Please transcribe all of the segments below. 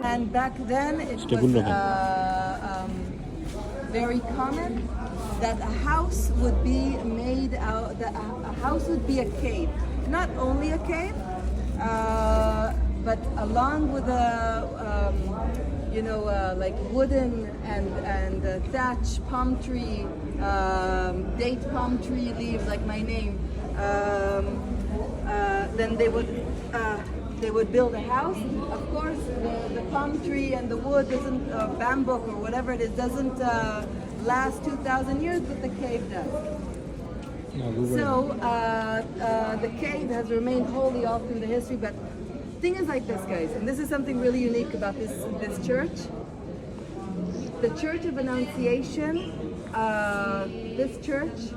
And back then it was very common that a house would be made out, that a house would be a cave. Not only a cave, but along with a, like wooden and thatch palm tree, date palm tree leaves, like my name. Then they would build a house. Of course, the palm tree and the wood doesn't, bamboo or whatever it is, doesn't last 2,000 years, but the cave does. So the cave has remained holy all through the history. But the thing is like this, guys, and this is something really unique about this church. The Church of Annunciation, this church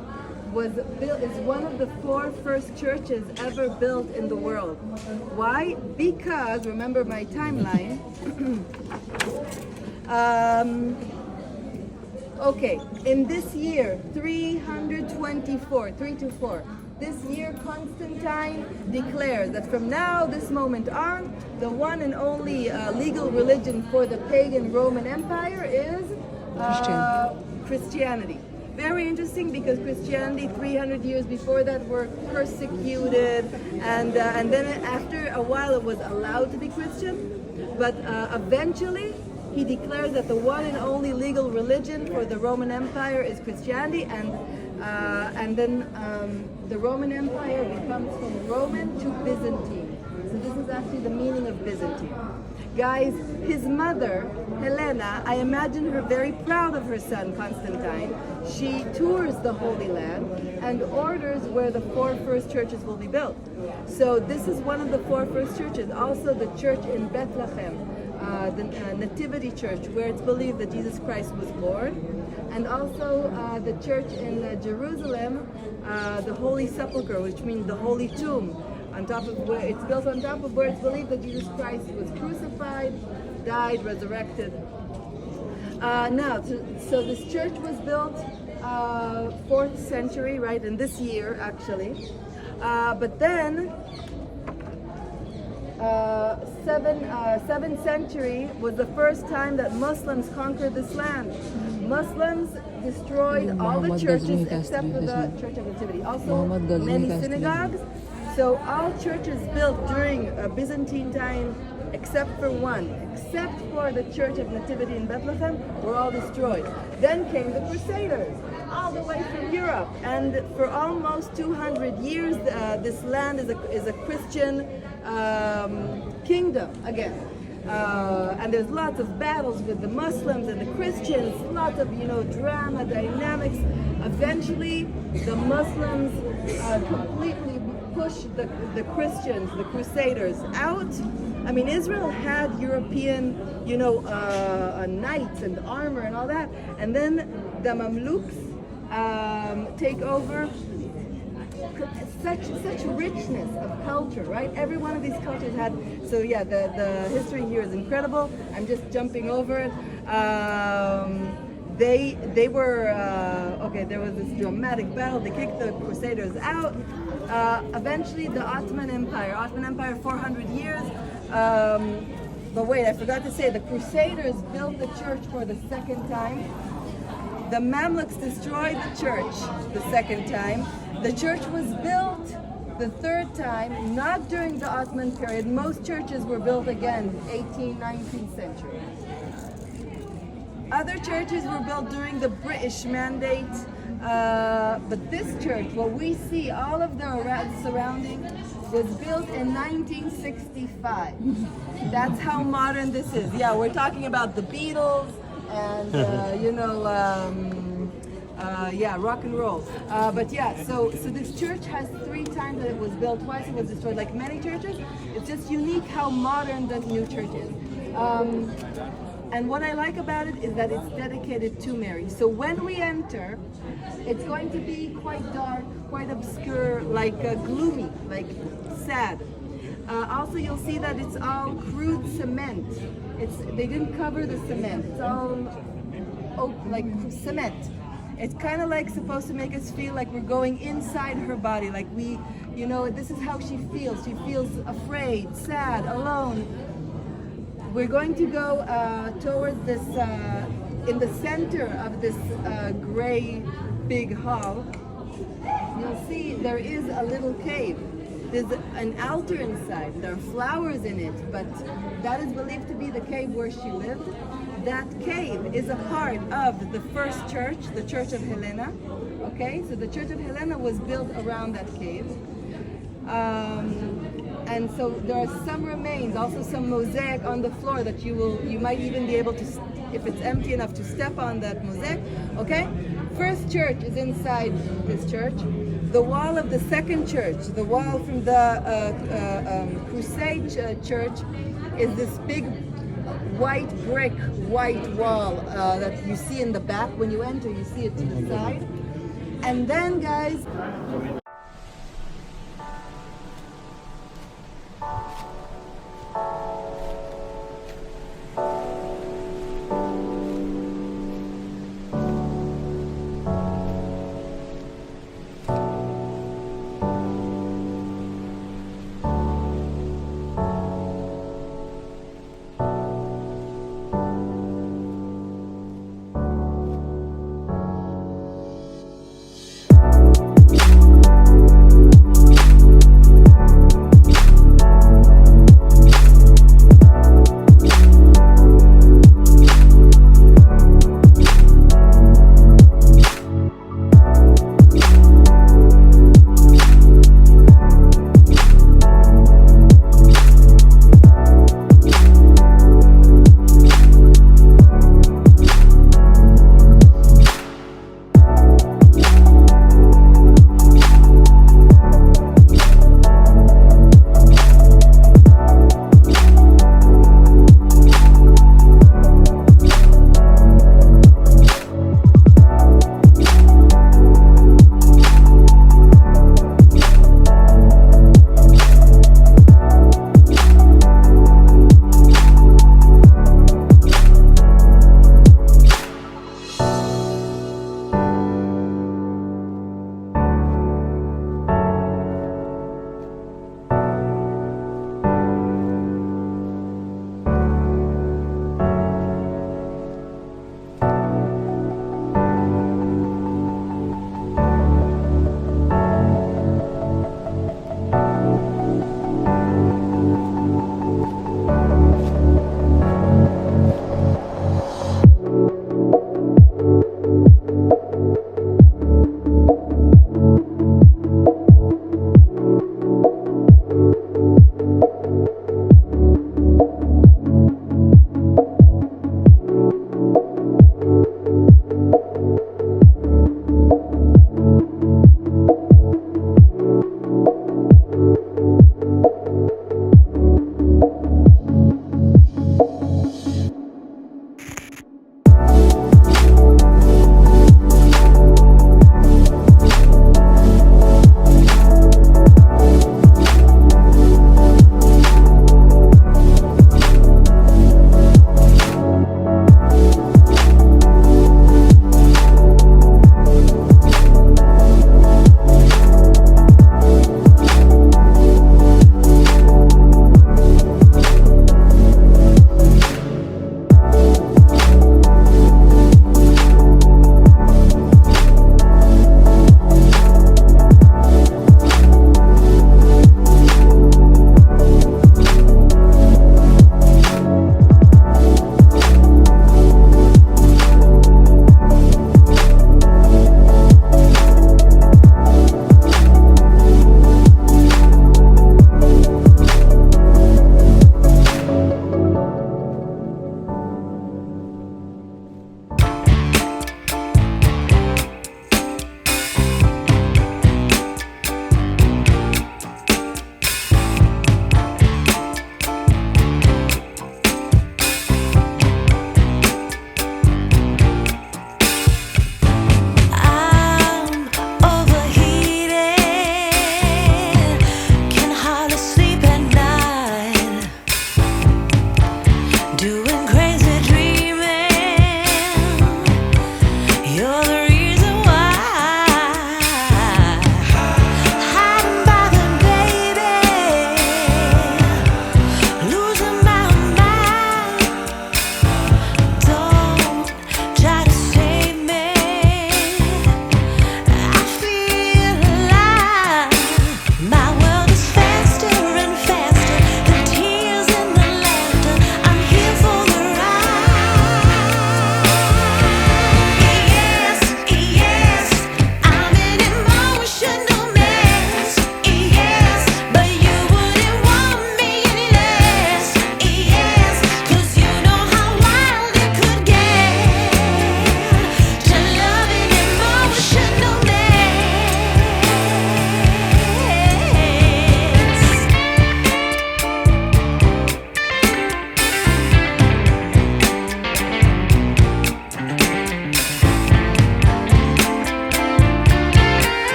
is one of the 4 first churches ever built in the world. Why? Because, remember my timeline, okay, in this year, 324, this year Constantine declares that from now, this moment on, the one and only legal religion for the pagan Roman Empire is Christianity. Very interesting, because Christianity 300 years before that were persecuted, and then after a while it was allowed to be Christian, but eventually he declares that the one and only legal religion for the Roman Empire is Christianity, and then the Roman Empire becomes from Roman to Byzantine. So this is actually the meaning of Byzantine. Guys, his mother, Helena, I imagine her very proud of her son, Constantine. She tours the Holy Land and orders where the 4 first churches will be built. So this is one of the 4 first churches. Also the church in Bethlehem, the Nativity Church, where it's believed that Jesus Christ was born. And also the church in Jerusalem, the Holy Sepulchre, which means the Holy Tomb. On top of where it's built, on top of where it's believed that Jesus Christ was crucified, died, resurrected. So this church was built 4th century, right, in this year actually. But then 7th century was the first time that Muslims conquered this land. Muslims destroyed all the churches except for the Church of Nativity. Also many synagogues. So all churches built during Byzantine time, except for one, except for the Church of Nativity in Bethlehem, were all destroyed. Then came the Crusaders, all the way from Europe, and for almost 200 years, this land is a Christian kingdom again. And there's lots of battles with the Muslims and the Christians, lots of drama, dynamics. Eventually, the Muslims completely pushed the Christians, the Crusaders, out. I mean, Israel had European, knights and armor and all that, and then the Mamluks take over. Such richness of culture, right? Every one of these cultures had. So yeah, the history here is incredible. I'm just jumping over it. They were okay. There was this dramatic battle. They kicked the Crusaders out. Eventually, the Ottoman Empire, 400 years. But wait, I forgot to say, the Crusaders built the church for the 2nd time. The Mamluks destroyed the church the 2nd time. The church was built the 3rd time, not during the Ottoman period. Most churches were built again, 18th, 19th century. Other churches were built during the British Mandate, but this church, what we see, all of the surrounding, was built in 1965. That's how modern this is. Yeah, we're talking about the Beatles and, rock and roll. But yeah, so this church has 3 times that it was built, twice it was destroyed, like many churches. It's just unique how modern the new church is. And what I like about it is that it's dedicated to Mary. So when we enter, it's going to be quite dark, quite obscure, like gloomy, like sad. Also, you'll see that it's all crude cement. They didn't cover the cement. It's all like cement. It's kind of like supposed to make us feel like we're going inside her body, like this is how she feels. She feels afraid, sad, alone. we're going to go towards this, in the center of this gray big hall. You'll see there is a little cave. There's an altar inside. There are flowers in it, but that is believed to be the cave where she lived. That cave is a part of the first church, the Church of Helena. Okay, so the Church of Helena was built around that cave. And so there are some remains, also some mosaic on the floor that you might even be able to, if it's empty enough, to step on that mosaic. Okay, first church is inside this church. The wall of the second church, the wall from the Crusade church, is this big white brick, white wall that you see in the back. When you enter, you see it to the side. And then, guys,